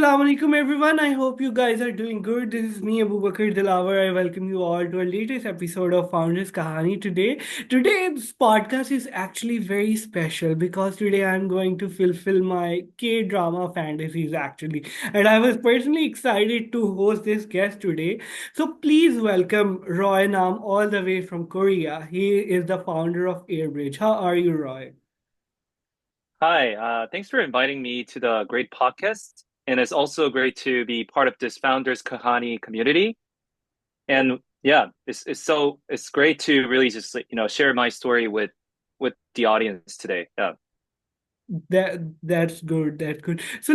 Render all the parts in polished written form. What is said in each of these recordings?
Assalamu alaikum everyone. I hope you guys are doing good. This is me, Abu Bakr Dilawer. I welcome you all to our latest episode of Founders Kahani today. Today's podcast is actually very special because today I'm going to fulfill my K-drama fantasies actually. And I was personally excited to host this guest today. So please welcome Roi Nam all the way from Korea. He is the founder of Airbridge. How are you, Roy? Hi, thanks for inviting me to the great podcast. And it's also great to be part of this Founders Kahani community. And yeah, it's great to really just share my story with the audience today. Yeah. That's good. That's good. So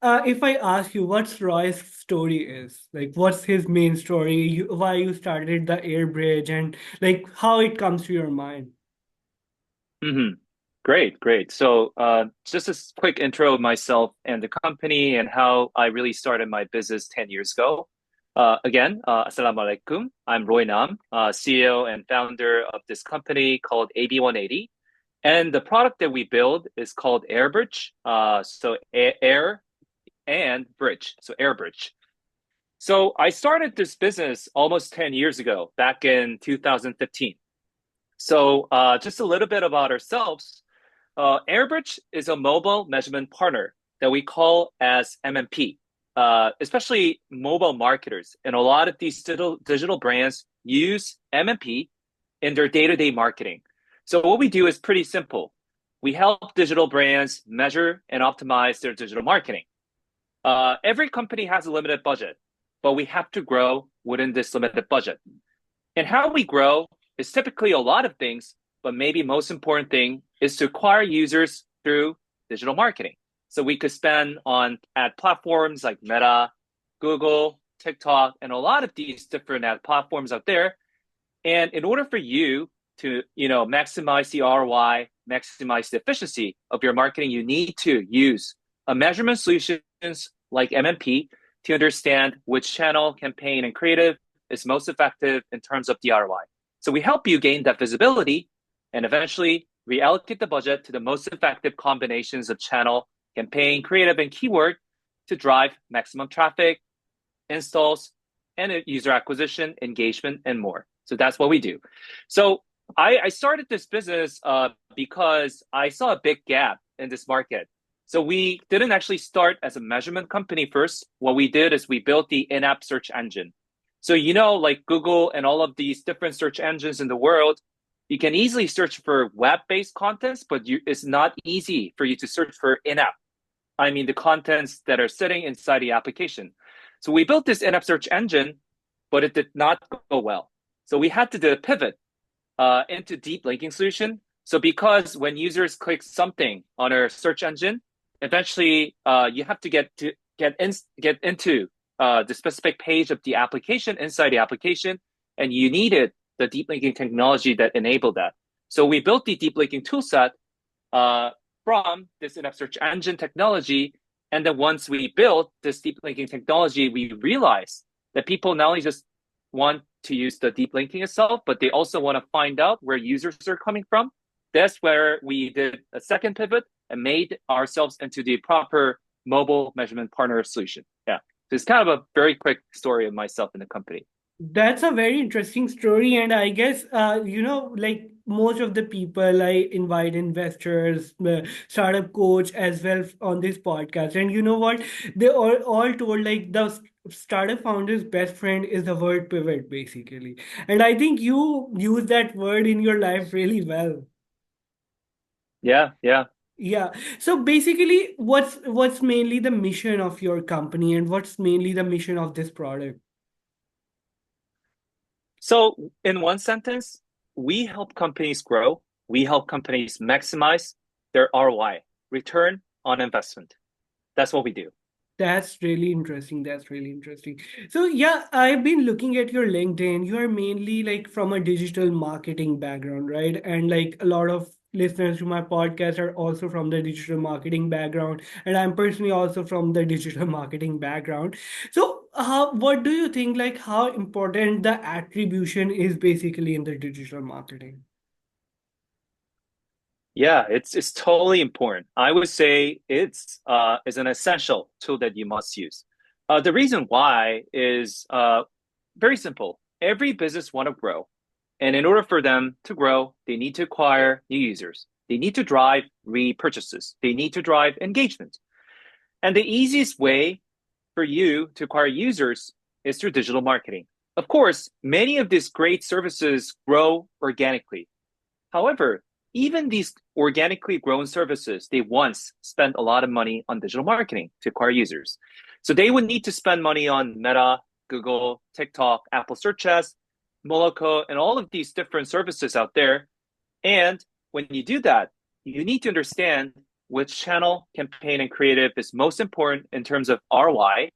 if I ask you what's Roy's story is, like what's his main story, why you started the air bridge and like how it comes to your mind. hmm Great, great. So just a quick intro of myself and the company and how I really started my business 10 years ago. Assalamu alaikum. I'm Roi Nam, CEO and founder of this company called AB180. And the product that we build is called Airbridge. Air and bridge. So Airbridge. So I started this business almost 10 years ago, back in 2015. So just a little bit about ourselves. Airbridge is a mobile measurement partner that we call as MMP, especially mobile marketers. And a lot of these digital brands use MMP in their day-to-day marketing. So what we do is pretty simple. We help digital brands measure and optimize their digital marketing. Every company has a limited budget, but we have to grow within this limited budget. And how we grow is typically a lot of things, but maybe most important thing is to acquire users through digital marketing. So we could spend on ad platforms like Meta, Google, TikTok, and a lot of these different ad platforms out there. And in order for you to, maximize the ROI, maximize the efficiency of your marketing, you need to use a measurement solutions like MMP to understand which channel, campaign, and creative is most effective in terms of the ROI. So we help you gain that visibility and eventually reallocate the budget to the most effective combinations of channel, campaign, creative, and keyword to drive maximum traffic, installs, and user acquisition, engagement, and more. So that's what we do. So I started this business because I saw a big gap in this market. So we didn't actually start as a measurement company first. What we did is we built the in-app search engine. So, like Google and all of these different search engines in the world, you can easily search for web-based contents, but it's not easy for you to search for in-app. I mean, the contents that are sitting inside the application. So we built this in-app search engine, but it did not go well. So we had to do a pivot into deep linking solution. So because when users click something on our search engine, eventually you have to get into the specific page of the application inside the application, and you needed the deep linking technology that enabled that. So we built the deep linking toolset from this in-app search engine technology. And then once we built this deep linking technology, we realized that people not only just want to use the deep linking itself, but they also want to find out where users are coming from. That's where we did a second pivot and made ourselves into the proper mobile measurement partner solution. Yeah. So it's kind of a very quick story of myself and the company. That's a very interesting story, and I guess like most of the people I invite investors, startup coach as well on this podcast, and you know what? They all told like the startup founder's best friend is the word pivot, basically. And I think you use that word in your life really well. Yeah, yeah. Yeah. So basically, what's mainly the mission of your company, and what's mainly the mission of this product? So in one sentence, we help companies grow. We help companies maximize their ROI, return on investment. That's what we do. That's really interesting. That's really interesting. So yeah, I've been looking at your LinkedIn. You are mainly like from a digital marketing background, right? And like a lot of listeners to my podcast are also from the digital marketing background, and I'm personally also from the digital marketing background. So what do you think, like how important the attribution is basically in the digital marketing? Yeah, it's totally important. I would say it's is an essential tool that you must use. The reason why is very simple. Every business want to grow, and in order for them to grow, they need to acquire new users. They need to drive repurchases. They need to drive engagement. And the easiest way for you to acquire users is through digital marketing. Of course, many of these great services grow organically. However, even these organically grown services, they once spent a lot of money on digital marketing to acquire users. So they would need to spend money on Meta, Google, TikTok, Apple Search Ads, Moloko, and all of these different services out there. And when you do that, you need to understand which channel, campaign, and creative is most important in terms of ROI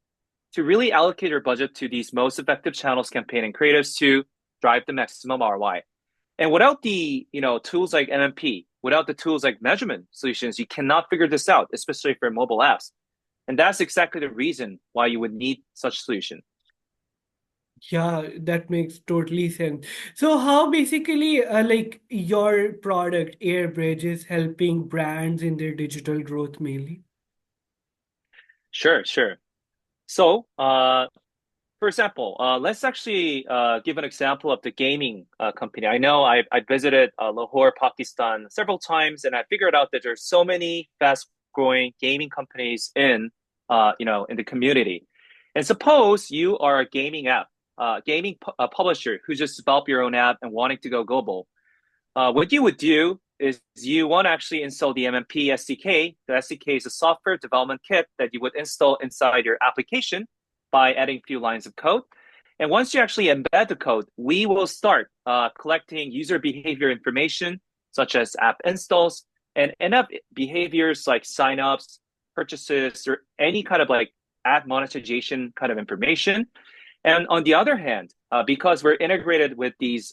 to really allocate your budget to these most effective channels, campaign, and creatives to drive the maximum ROI. And without the tools like MMP, without the tools like measurement solutions, you cannot figure this out, especially for mobile apps. And that's exactly the reason why you would need such solution. Yeah, that makes totally sense. So how basically like your product Airbridge is helping brands in their digital growth mainly? Sure, sure. So, for example, let's actually give an example of the gaming company. I know I visited Lahore, Pakistan several times, and I figured out that there's so many fast-growing gaming companies in the community. And suppose you are a gaming app, publisher who just developed your own app and wanting to go global. What you would do is you want to actually install the MMP SDK. The SDK is a software development kit that you would install inside your application by adding a few lines of code. And once you actually embed the code, we will start collecting user behavior information, such as app installs and in-app behaviors like signups, purchases, or any kind of like ad monetization kind of information. And on the other hand, because we're integrated with these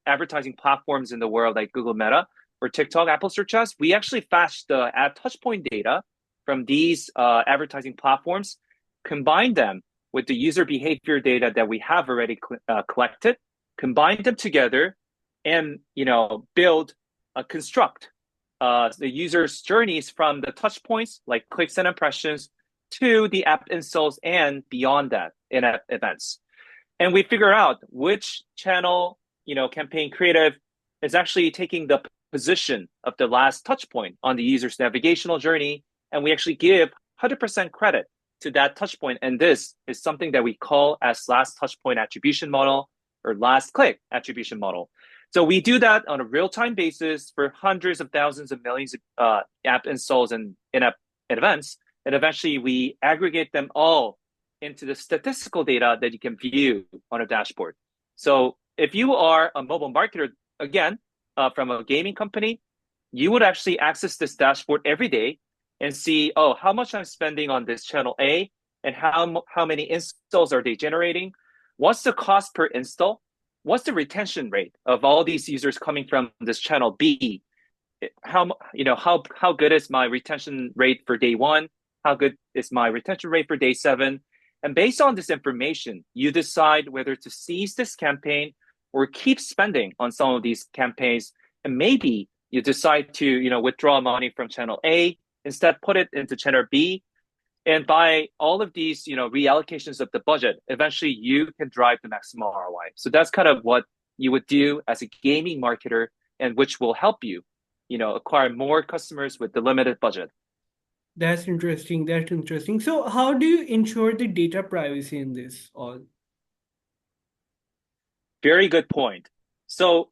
advertising platforms in the world like Google Meta or TikTok, Apple Search Ads, we actually fetch the ad touchpoint data from these advertising platforms, combine them with the user behavior data that we have already collected, combine them together, and construct the user's journeys from the touch points like clicks and impressions to the app installs and beyond that in-app events. And we figure out which channel, campaign creative is actually taking the position of the last touch point on the user's navigational journey. And we actually give 100% credit to that touch point. And this is something that we call as last touch point attribution model or last click attribution model. So we do that on a real-time basis for hundreds of thousands of millions of app installs and in-app events. And eventually we aggregate them all into the statistical data that you can view on a dashboard. So if you are a mobile marketer, again, from a gaming company, you would actually access this dashboard every day and see, oh, how much I'm spending on this channel A and how many installs are they generating? What's the cost per install? What's the retention rate of all these users coming from this channel B? How good is my retention rate for day one? How good is my retention rate for day 7? And based on this information, you decide whether to seize this campaign or keep spending on some of these campaigns. And maybe you decide to, withdraw money from channel A, instead put it into channel B. And by all of these, reallocations of the budget, eventually you can drive the maximum ROI. So that's kind of what you would do as a gaming marketer, and which will help you, acquire more customers with the limited budget. That's interesting. That's interesting. So how do you ensure the data privacy in this all? Very good point. So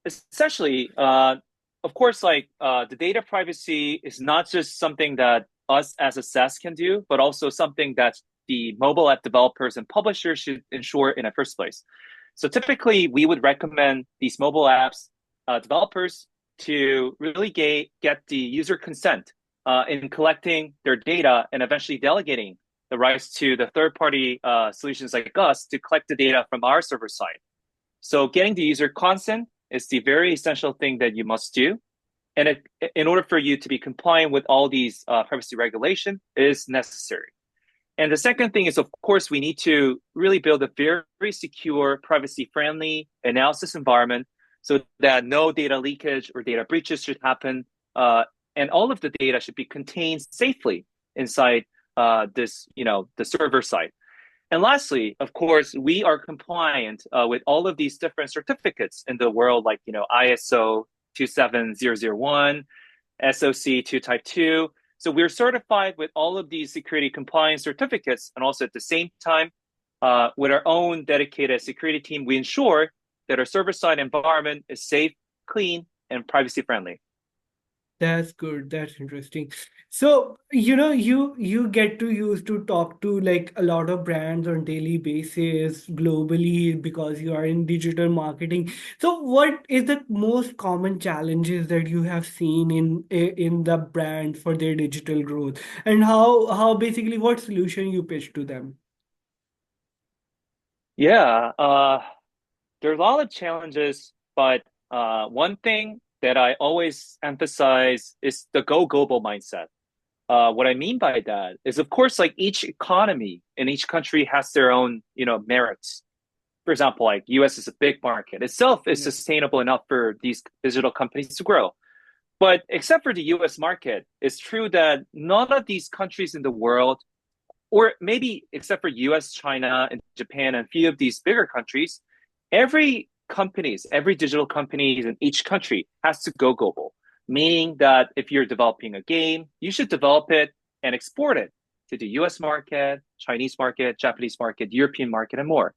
essentially, of course, the data privacy is not just something that us as a SaaS can do, but also something that the mobile app developers and publishers should ensure in the first place. So typically, we would recommend these mobile apps developers to really get the user consent in collecting their data and eventually delegating the rights to the third-party solutions like us to collect the data from our server side. So getting the user consent is the very essential thing that you must do. And in order for you to be compliant with all these privacy regulation is necessary. And the second thing is, of course, we need to really build a very secure, privacy-friendly analysis environment so that no data leakage or data breaches should happen. and all of the data should be contained safely inside the server side. And lastly, of course, we are compliant with all of these different certificates in the world, like ISO 27001, SOC 2 Type 2. So we're certified with all of these security compliance certificates, and also at the same time, with our own dedicated security team, we ensure that our server-side environment is safe, clean, and privacy friendly. That's good. That's interesting. So, you get to use to talk to like a lot of brands on daily basis globally because you are in digital marketing. So, what is the most common challenges that you have seen in the brand for their digital growth, and how basically what solution you pitch to them? Yeah, there are a lot of challenges, but one thing that I always emphasize is the go global mindset. What I mean by that is, of course, like each economy in each country has their own, merits. For example, like US is a big market itself is Yeah. sustainable enough for these digital companies to grow. But except for the US market, it's true that none of these countries in the world, or maybe except for US, China, and Japan, and a few of these bigger countries, every digital companies in each country has to go global. Meaning that if you're developing a game, you should develop it and export it to the US market, Chinese market, Japanese market, European market, and more.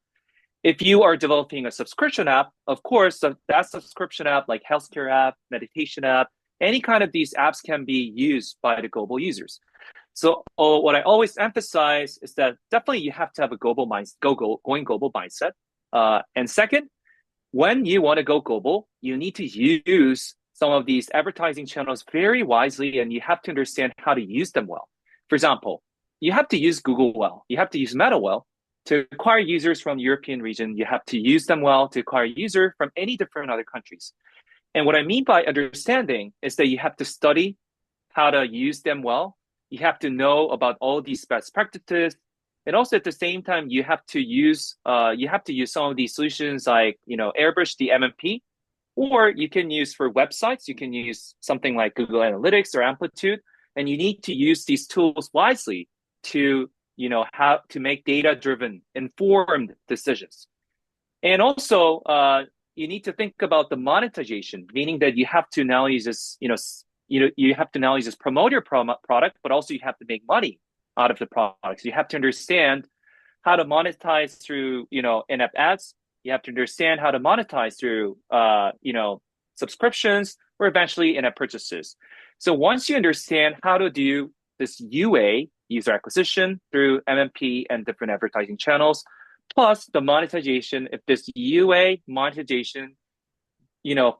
If you are developing a subscription app, of course, that subscription app, like healthcare app, meditation app, any kind of these apps can be used by the global users. So what I always emphasize is that definitely you have to have a going global mindset. And second, when you want to go global, you need to use some of these advertising channels very wisely, and you have to understand how to use them well. For example, you have to use Google well, you have to use Meta well to acquire users from the European region. You have to use them well to acquire user from any different other countries. And what I mean by understanding is that you have to study how to use them well. You have to know about all these best practices, and also at the same time, you have to use some of these solutions like Airbridge, the MMP, or you can use for websites. You can use something like Google Analytics or Amplitude, and you need to use these tools wisely to how to make data-driven, informed decisions. And also, you need to think about the monetization, meaning that you have to not only just, you have to not only just promote your product, but also you have to make money out of the products. You have to understand how to monetize through, in-app ads. You have to understand how to monetize through, subscriptions or eventually in-app purchases. So once you understand how to do this UA, user acquisition, through MMP and different advertising channels, plus the monetization, if this UA monetization,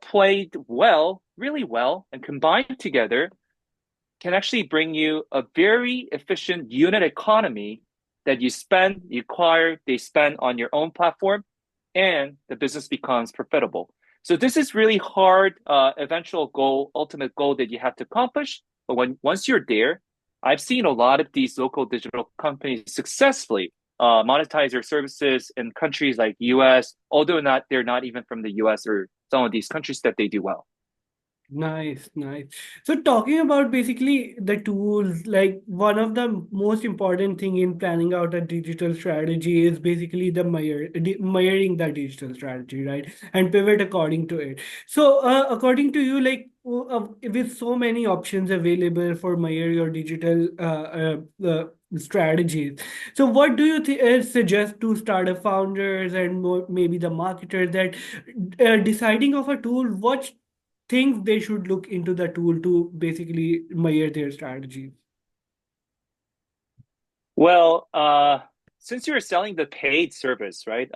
played well, really well, and combined together, can actually bring you a very efficient unit economy that you acquire, they spend on your own platform, and the business becomes profitable. So this is really hard, eventual goal, ultimate goal that you have to accomplish. But once you're there, I've seen a lot of these local digital companies successfully monetize their services in countries like US, although they're not even from the US or some of these countries that they do well. Nice, nice. So talking about basically the tools, like one of the most important thing in planning out a digital strategy is basically miring the digital strategy, right? And pivot according to it. So according to you, like with so many options available for mire your digital strategies. So what do you suggest to startup founders and more, maybe the marketers that deciding of a tool, what things they should look into the tool to basically measure their strategy? Well, since you're selling the paid service, right?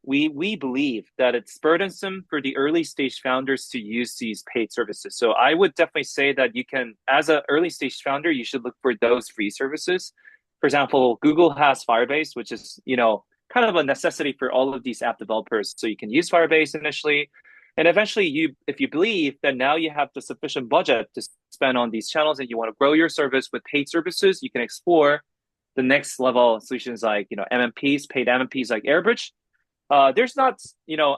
We believe that it's burdensome for the early stage founders to use these paid services. So I would definitely say that you can, as an early stage founder, you should look for those free services. For example, Google has Firebase, which is, kind of a necessity for all of these app developers. So you can use Firebase initially. And eventually if you believe that now you have the sufficient budget to spend on these channels and you want to grow your service with paid services, you can explore the next level solutions like, MMPs, paid MMPs like Airbridge. There's not,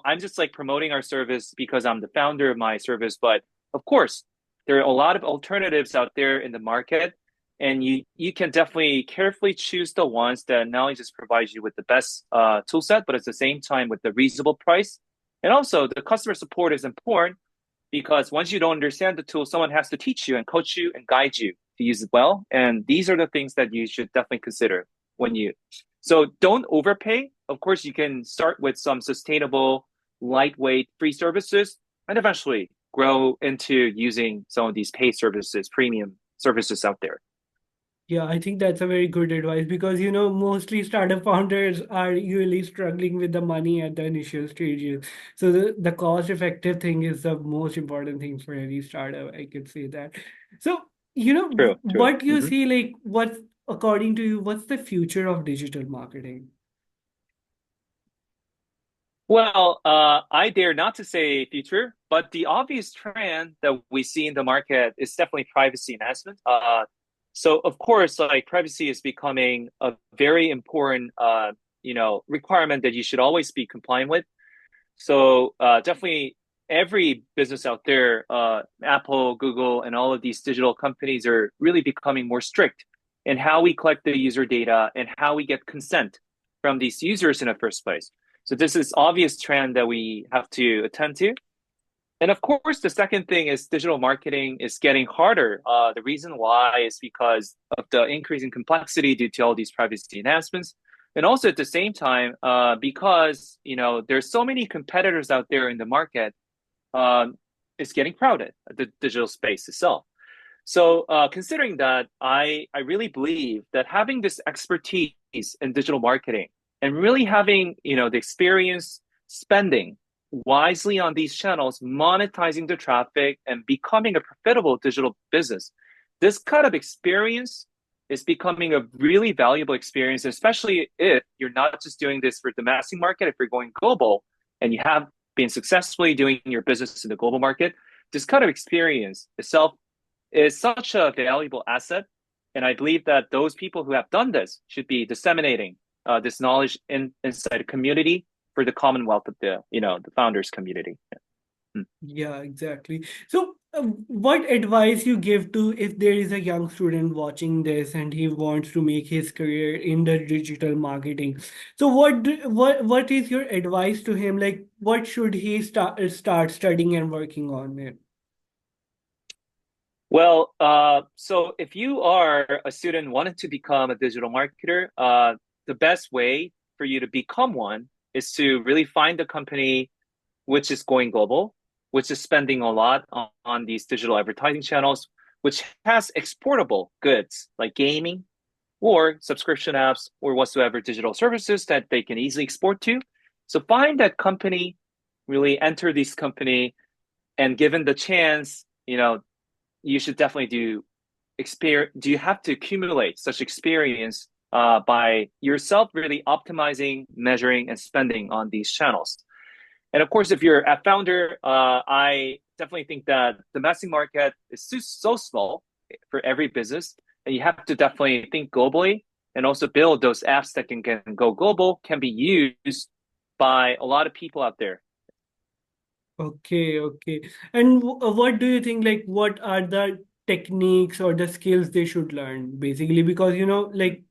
I'm just like promoting our service because I'm the founder of my service, but of course, There are a lot of alternatives out there in the market, and you can definitely carefully choose the ones that not only just provide you with the best tool set, but at the same time with the reasonable price. And also, the customer support is important because once you don't understand the tool, someone has to teach you and coach you and guide you to use it well. And these are the things that you should definitely consider when you. So don't overpay. Of course, you can start with some sustainable, lightweight, free services, and eventually grow into using some of these paid services, premium services out there. Yeah, I think that's a very good advice because mostly startup founders are usually struggling with the money at the initial stages. So the cost effective thing is the most important thing for any startup. I could say that. So, True, true. what you see, like what according to you, what's the future of digital marketing? Well, I dare not to say future, but the obvious trend that we see in the market is definitely privacy enhancement. So of course, like privacy is becoming a very important, requirement that you should always be compliant with. So definitely every business out there, Apple, Google, and all of these digital companies are really becoming more strict in how we collect the user data and how we get consent from these users in the first place. So this is obvious trend that we have to attend to. And of course, the second thing is digital marketing is getting harder. The reason why is because of the increasing complexity due to all these privacy enhancements. And also at the same time, because there's so many competitors out there in the market, it's getting crowded, the digital space itself. So considering that, I really believe that having this expertise in digital marketing and really having the experience spending wisely on these channels, monetizing the traffic and becoming a profitable digital business, this kind of experience is becoming a really valuable experience, especially if you're not just doing this for domestic market, if you're going global and you have been successfully doing your business in the global market, this kind of experience itself is such a valuable asset. And I believe that those people who have done this should be disseminating this knowledge inside a community for the commonwealth of the founders community. Yeah. Yeah, exactly. So, what advice you give to if there is a young student watching this and he wants to make his career in the digital marketing? So, what is your advice to him? Like, what should he start studying and working on it? Well, so if you are a student wanting to become a digital marketer, the best way for you to become one is to really find a company which is going global, which is spending a lot on these digital advertising channels, which has exportable goods like gaming or subscription apps or whatsoever digital services that they can easily export to. So find that company, really enter this company, and given the chance, you should definitely do experience. Do you have to accumulate such experience by yourself really optimizing, measuring, and spending on these channels? And of course, if you're a founder, I definitely think that the domestic market is so small for every business, and you have to definitely think globally and also build those apps that can go global, can be used by a lot of people out there. Okay, okay. And what do you think, like, what are the techniques or the skills they should learn, basically? Because, like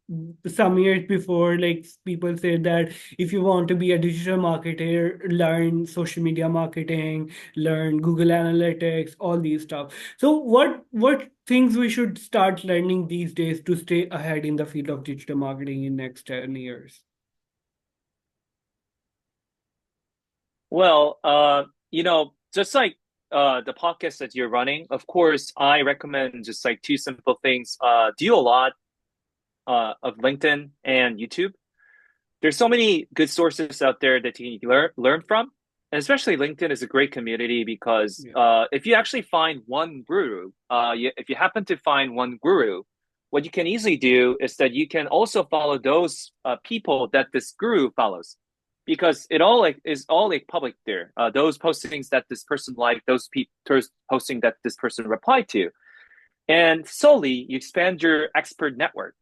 some years before, like people said that if you want to be a digital marketer, learn social media marketing, learn Google Analytics, all these stuff. So what things we should start learning these days to stay ahead in the field of digital marketing in next 10 years? Well, just like the podcast that you're running, of course, I recommend just like two simple things. Do a lot of LinkedIn and YouTube. There's so many good sources out there that you can learn from. And especially LinkedIn is a great community because Yeah. if you actually find one guru, if you happen to find one guru, what you can easily do is that you can also follow those people that this guru follows, because it all like is all like public there. Those postings that this person liked, those posting that this person replied to, and slowly you expand your expert network.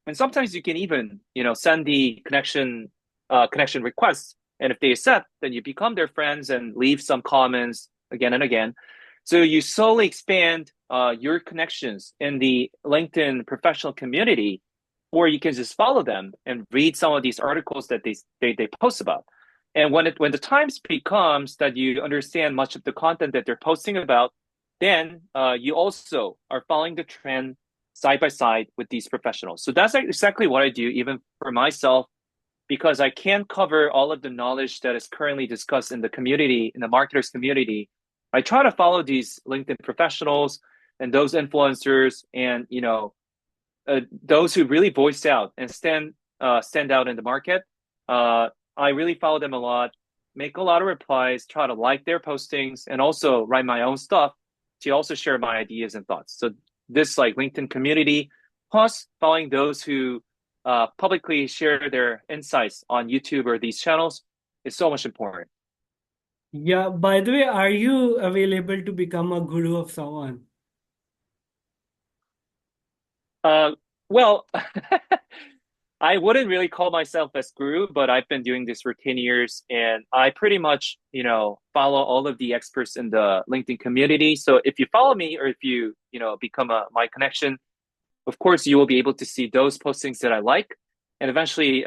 And sometimes you can even, send the connection requests. And if they accept, then you become their friends and leave some comments again and again. So you slowly expand your connections in the LinkedIn professional community, or you can just follow them and read some of these articles that they post about. And when the times becomes that you understand much of the content that they're posting about, then you also are following the trend side by side with these professionals. So that's exactly what I do, even for myself, because I can't cover all of the knowledge that is currently discussed in the community, in the marketers community. I try to follow these LinkedIn professionals and those influencers and those who really voice out and stand out in the market. I really follow them a lot, make a lot of replies, try to like their postings, and also write my own stuff to also share my ideas and thoughts. So this like LinkedIn community, plus following those who publicly share their insights on YouTube or these channels is so much important. Yeah, by the way, are you available to become a guru of someone? Uh, well, I wouldn't really call myself as guru, but I've been doing this for 10 years and I pretty much, follow all of the experts in the LinkedIn community. So if you follow me or if you become my connection, of course, you will be able to see those postings that I like. And eventually,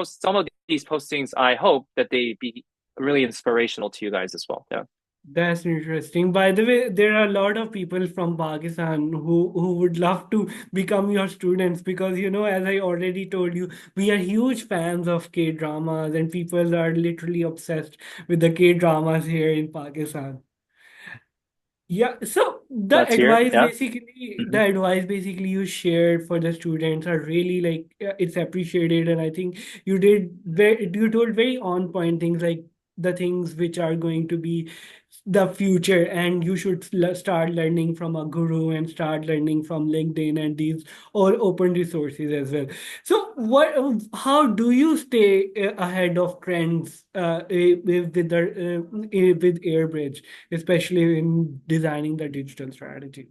some of these postings, I hope that they be really inspirational to you guys as well. Yeah. That's interesting. By the way, there are a lot of people from Pakistan who would love to become your students because, as I already told you, we are huge fans of K-dramas and people are literally obsessed with the K-dramas here in Pakistan. Yeah, so Let's hear. Yeah. the Hmm. advice basically you shared for the students are really like it's appreciated, and I think you told very on point things like the things which are going to be the future, and you should start learning from a guru and start learning from LinkedIn and these all open resources as well. So how do you stay ahead of trends with Airbridge, especially in designing the digital strategy?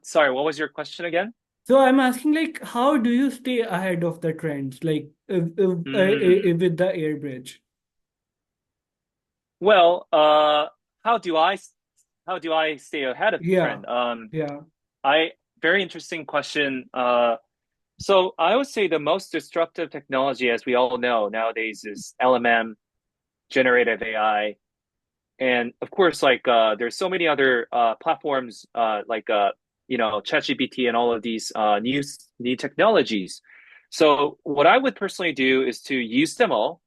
Sorry, what was your question again? So I'm asking, like, how do you stay ahead of the trends, like Mm. with the Airbridge? Well, how do I how do I stay ahead of the Yeah, trend? yeah, I Very interesting question. So I would say the most disruptive technology, as we all know nowadays, is LMM, generative AI, and of course, like there's so many other platforms like ChatGPT and all of these new technologies. So what I would personally do is to use them all.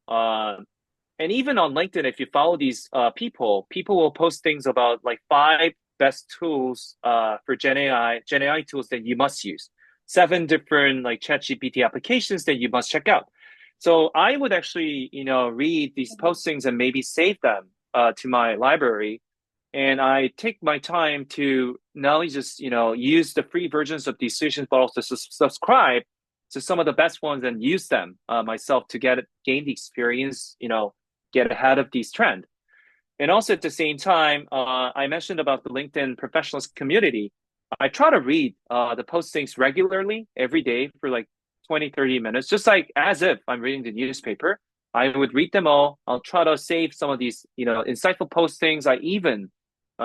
And even on LinkedIn, if you follow these people will post things about like five best tools for Gen AI tools that you must use, seven different like ChatGPT applications that you must check out. So I would actually, read these postings and maybe save them to my library. And I take my time to not only just, use the free versions of these solutions, but also subscribe to some of the best ones and use them myself to gain the experience, get ahead of these trends. And also at the same time, I mentioned about the LinkedIn professionals community. I try to read the postings regularly every day for like 20, 30 minutes, just like as if I'm reading the newspaper. I would read them all. I'll try to save some of these, insightful postings. I even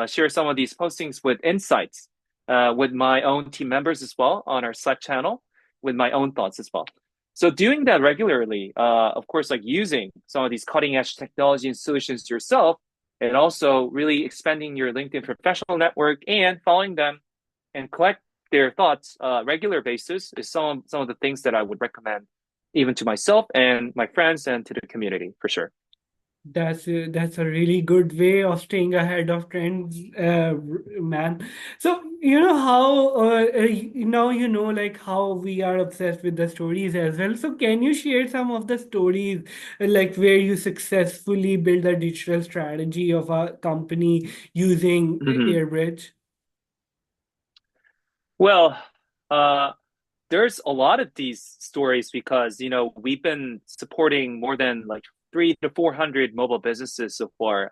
share some of these postings with insights with my own team members as well on our Slack channel with my own thoughts as well. So doing that regularly, of course, like using some of these cutting edge technology and solutions yourself, and also really expanding your LinkedIn professional network and following them and collect their thoughts regular basis is some of the things that I would recommend even to myself and my friends and to the community for sure. that's a really good way of staying ahead of trends, man. So how now like how we are obsessed with the stories as well. So can you share some of the stories like where you successfully build a digital strategy of a company using Mhm. Airbridge? Well, uh, there's a lot of these stories because we've been supporting more than like 300 to 400 mobile businesses so far,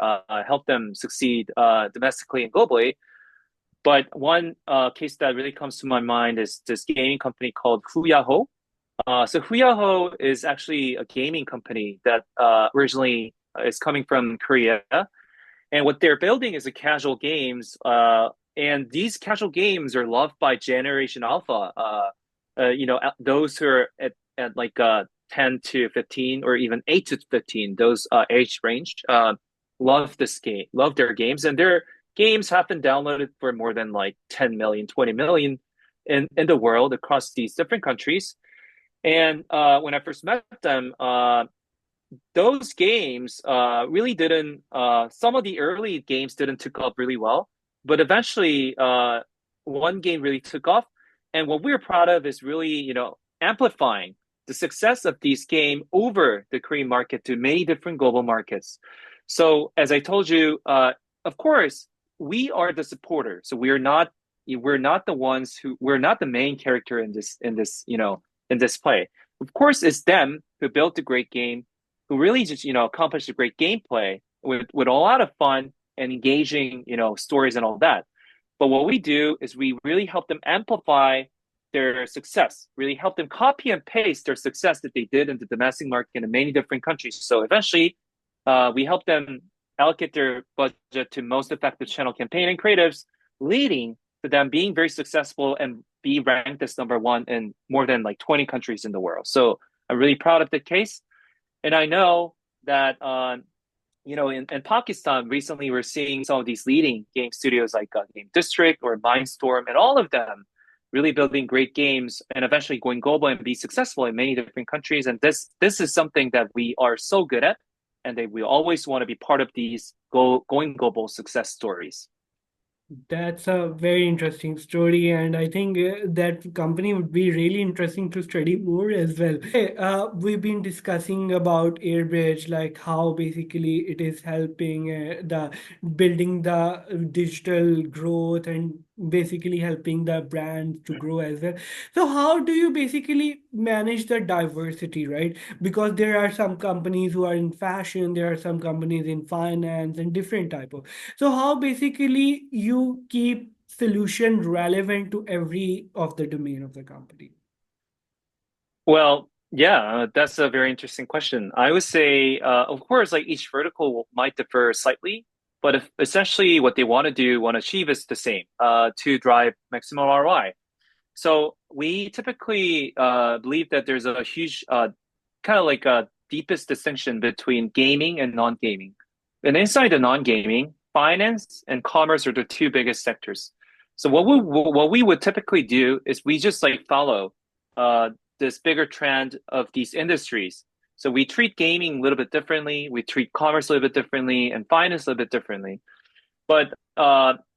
help them succeed domestically and globally. But one case that really comes to my mind is this gaming company called Huyaho. So Huyaho is actually a gaming company that originally is coming from Korea, And what they're building is a casual games, and these casual games are loved by Generation Alpha. Those who are at like 10 to 15 or even 8 to 15, those age range, love this game, love their games, and their games have been downloaded for more than like 10 million, 20 million in the world across these different countries. And when I first met them, those games really didn't, some of the early games didn't took off really well, but eventually one game really took off. And what we're proud of is really, amplifying the success of these game over the Korean market to many different global markets. So as I told you, of course, we are the supporter. So we're not the ones we're not the main character in this play. Of course, it's them who built the great game, who really just accomplished a great gameplay with a lot of fun and engaging stories and all that. But what we do is we really help them amplify their success, really help them copy and paste their success that they did in the domestic market in many different countries. So eventually, we help them allocate their budget to most effective channel campaign and creatives, leading to them being very successful and be ranked as number one in more than like 20 countries in the world. So I'm really proud of the case. And I know that, in Pakistan, recently we're seeing some of these leading game studios like Game District or Mindstorm, and all of them really building great games and eventually going global and be successful in many different countries. And this is something that we are so good at, and that we always want to be part of these going global success stories. That's a very interesting story, and I think that company would be really interesting to study more as well. Hey, we've been discussing about Airbridge, like how basically it is helping the building the digital growth and basically helping the brand to grow as well. So how do you basically manage the diversity, right? Because there are some companies who are in fashion, there are some companies in finance and different type of, so how basically you keep solution relevant to every of the domain of the company? Well, yeah, that's a very interesting question. I would say, of course, like each vertical might differ slightly, but if essentially what they want to achieve is the same, to drive maximum ROI. So we typically believe that there's a huge, kind of like a deepest distinction between gaming and non-gaming. And inside the non-gaming, finance and commerce are the two biggest sectors. So what we would typically do is we just like follow uh, this bigger trend of these industries. So we treat gaming a little bit differently, we treat commerce a little bit differently, and finance a little bit differently. But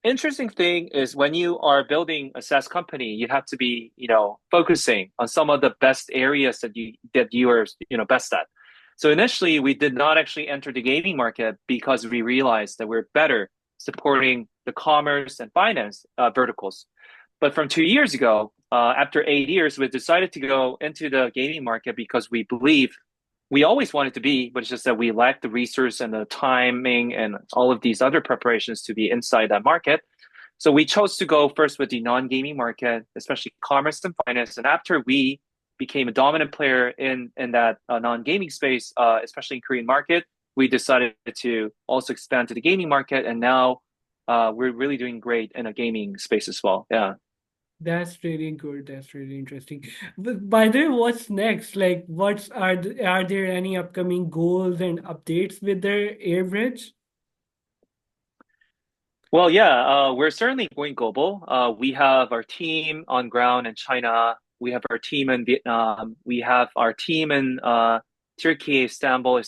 interesting thing is when you are building a SaaS company, you have to be, focusing on some of the best areas that you are, best at. So initially, we did not actually enter the gaming market because we realized that we're better supporting the commerce and finance verticals. But from 2 years ago, after 8 years, we decided to go into the gaming market because we believe we always wanted to be, but it's just that we lacked the resource and the timing and all of these other preparations to be inside that market. So we chose to go first with the non-gaming market, especially commerce and finance. And after we became a dominant player in that non-gaming space, especially in Korean market, we decided to also expand to the gaming market. And now we're really doing great in a gaming space as well. Yeah. That's really good. That's really interesting. But by the way, what's next? Like, are there any upcoming goals and updates with the Airbridge? Well, yeah, we're certainly going global. We have our team on ground in China. We have our team in Vietnam. We have our team in Turkey, Istanbul.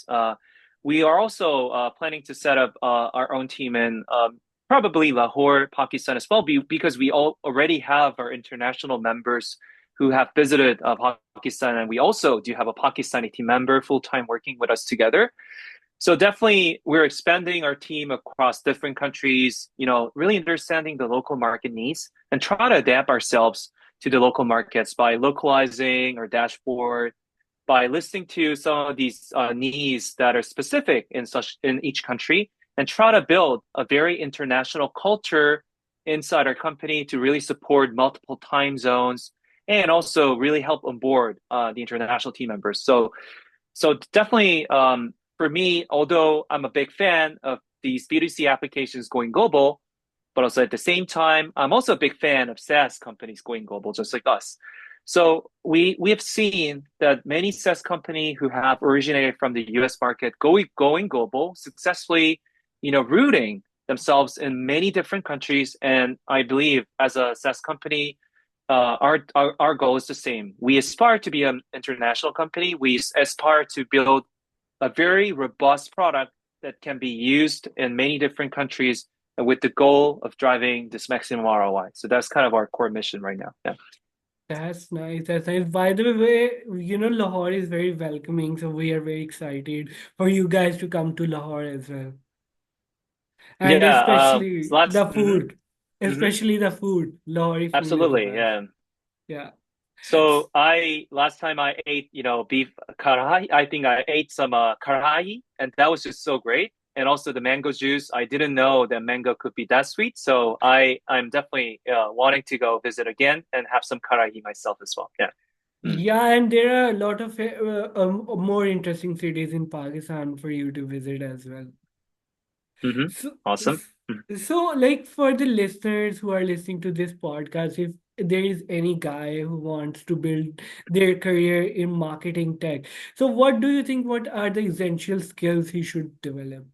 We are also planning to set up our own team in probably Lahore, Pakistan as well, because we all already have our international members who have visited Pakistan, and we also do have a Pakistani team member full time working with us together. So definitely we're expanding our team across different countries, really understanding the local market needs and try to adapt ourselves to the local markets by localizing our dashboard, by listening to some of these needs that are specific in each country, and try to build a very international culture inside our company to really support multiple time zones and also really help onboard the international team members. So definitely, for me, although I'm a big fan of these B2C applications going global, but also at the same time, I'm also a big fan of SaaS companies going global, just like us. So we have seen that many SaaS company who have originated from the US market going global successfully, rooting themselves in many different countries. And I believe as a SaaS company, our goal is the same. We aspire to be an international company. We aspire to build a very robust product that can be used in many different countries with the goal of driving this maximum ROI. So that's kind of our core mission right now. Yeah. That's nice. That's nice. By the way, Lahore is very welcoming, so we are very excited for you guys to come to Lahore as well. And Yeah. So especially that's the food. hmm Especially the food. Lahori food is the absolutely. best. Yeah. Yeah. So I last time I ate, beef karahi, I think I ate some karahi, and that was just so great. And also the mango juice, I didn't know that mango could be that sweet. So I'm definitely wanting to go visit again and have some karahi myself as well. Yeah. Mm. Yeah, and there are a lot of more interesting cities in Pakistan for you to visit as well. Hmm. So, Awesome. Mhm. like for the listeners who are listening to this podcast, if there is any guy who wants to build their career in marketing tech, so what do you think? What are the essential skills he should develop?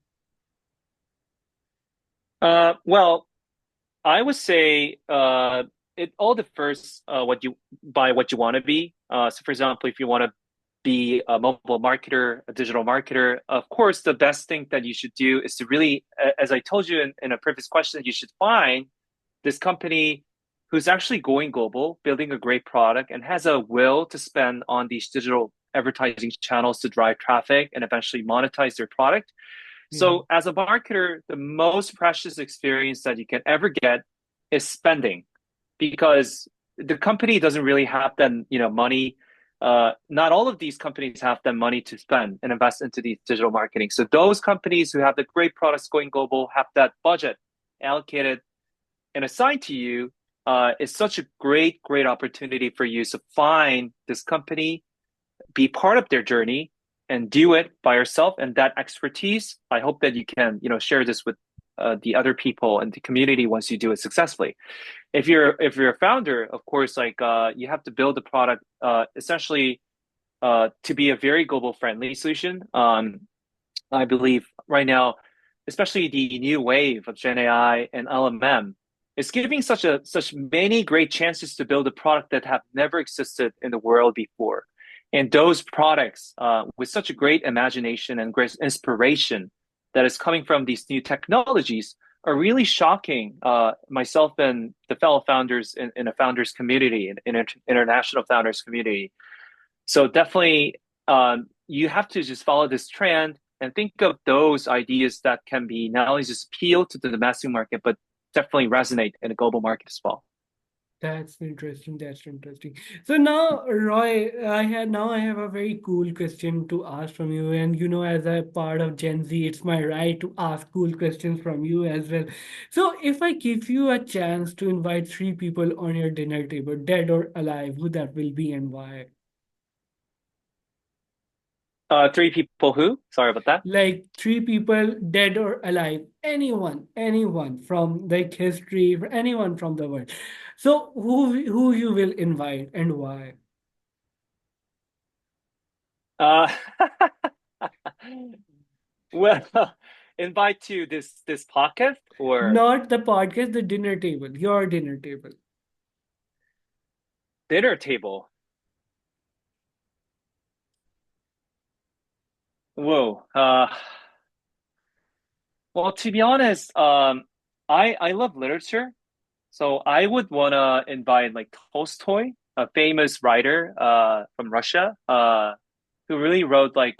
Well, I would say it all differs what you want to be. So, for example, if you want to be a mobile marketer, a digital marketer, of course, the best thing that you should do is to really, as I told you in a previous question, you should find this company who's actually going global, building a great product, and has a will to spend on these digital advertising channels to drive traffic and eventually monetize their product. Yeah, So, as a marketer, the most precious experience that you can ever get is spending, because the company doesn't really have that, money. Not all of these companies have the money to spend and invest into these digital marketing. So those companies who have the great products going global have that budget allocated and assigned to you. It's such a great opportunity for you to find this company, be part of their journey, and do it by yourself. And that expertise, I hope that you can, share this with the other people and the community once you do it successfully. If you're a founder, of course, like you have to build a product essentially to be a very global friendly solution. I believe right now, especially the new wave of Gen AI and LMM, is giving such many great chances to build a product that have never existed in the world before. And those products, with such a great imagination and great inspiration that is coming from these new technologies, are really shocking myself and the fellow founders in a founders community, in an international founders community. So definitely, you have to just follow this trend and think of those ideas that can be not only just appeal to the domestic market, but definitely resonate in the global market as well. that's interesting. That's interesting. So now, Roy, I have a very cool question to ask from you. And as a part of Gen Z, it's my right to ask cool questions from you as well. So if I give you a chance to invite three people on your dinner table, dead or alive, who that will be and why? Three people who? Sorry about that. Like three people, dead or alive, anyone from like history, anyone from the world. So who you will invite and why? Uh, well, invite to this podcast or Not the podcast, the dinner table, your dinner table. dinner table. Whoa. Well, to be honest, I love literature, so I would wanna invite like Tolstoy, a famous writer from Russia, who really wrote like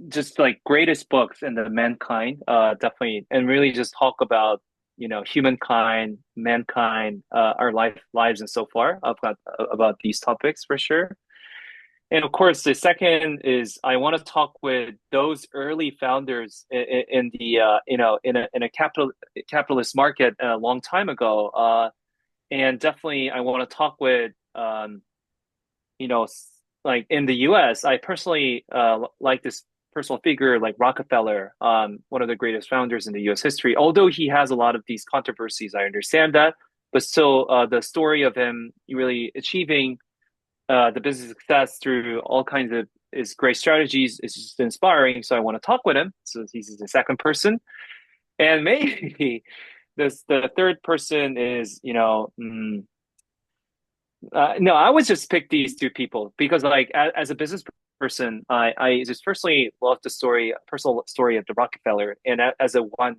just like greatest books in the mankind, definitely, and really just talk about humankind, mankind, our lives and so far about these topics for sure. And of course, the second is I want to talk with those early founders in the in a capitalist market a long time ago, and definitely I want to talk with you know like in the U.S. I personally like this personal figure like Rockefeller, one of the greatest founders in the US history. Although he has a lot of these controversies, I understand that, but still, the story of him really achieving the business success through all kinds of his great strategies is just inspiring. So I want to talk with him. So he's the second person, and maybe this the third person is no, I would just pick these two people because, like, as a business person, I just personally love the story, personal story of the Rockefeller, and as a one,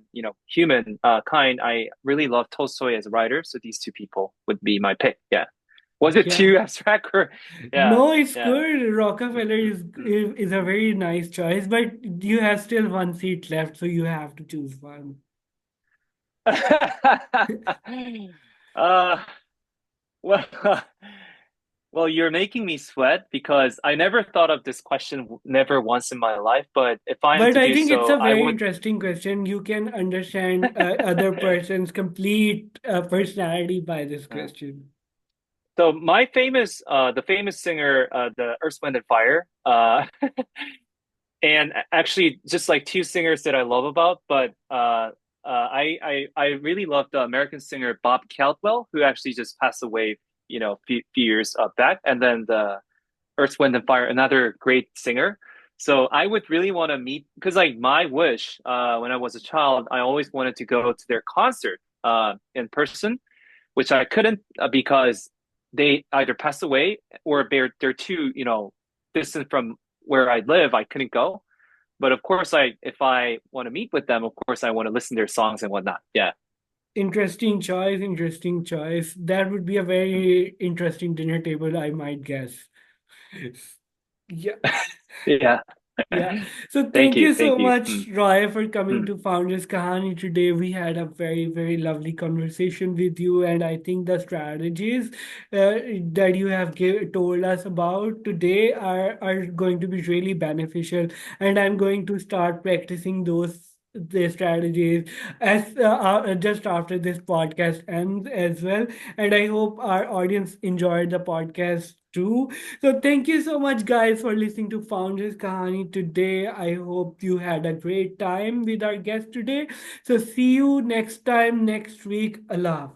human kind, I really love Tolstoy as a writer. So these two people would be my pick. Yeah, was it Yeah. too abstract or? Yeah, No, it's yeah. good. Rockefeller is a very nice choice, but you have still one seat left, so you have to choose one. uh, well, well, you're making me sweat because I never thought of this question never once in my life. But if I am But to I do think it's so, a I very would. interesting question. You can understand other person's complete personality by this Uh, question. so the famous singer, the Earth, Wind and Fire, and actually just like two singers that I love about, but I really love the American singer Bob Caldwell, who actually just passed away, few years back, and then the Earth, Wind and Fire, another great singer. So I would really want to meet because like my wish when I was a child, I always wanted to go to their concert in person, which I couldn't because they either passed away or they're too, distant from where I live. I couldn't go. But of course, if I want to meet with them, of course I want to listen to their songs and whatnot. Yeah. Interesting choice, interesting choice. That would be a very interesting dinner table, I might guess. Yeah. Yeah. Yeah. So Thank thank you. you Thank so you. much, Roy, for coming Mm. to Founders Kahani today. We had a very, very lovely conversation with you, and I think the strategies that you have told us about today are going to be really beneficial, and I'm going to start practicing the strategies as just after this podcast ends as well. And I hope our audience enjoyed the podcast too. So thank you so much, guys, for listening to Founders Kahani today. I hope you had a great time with our guest today. So see you next time next week. Allah.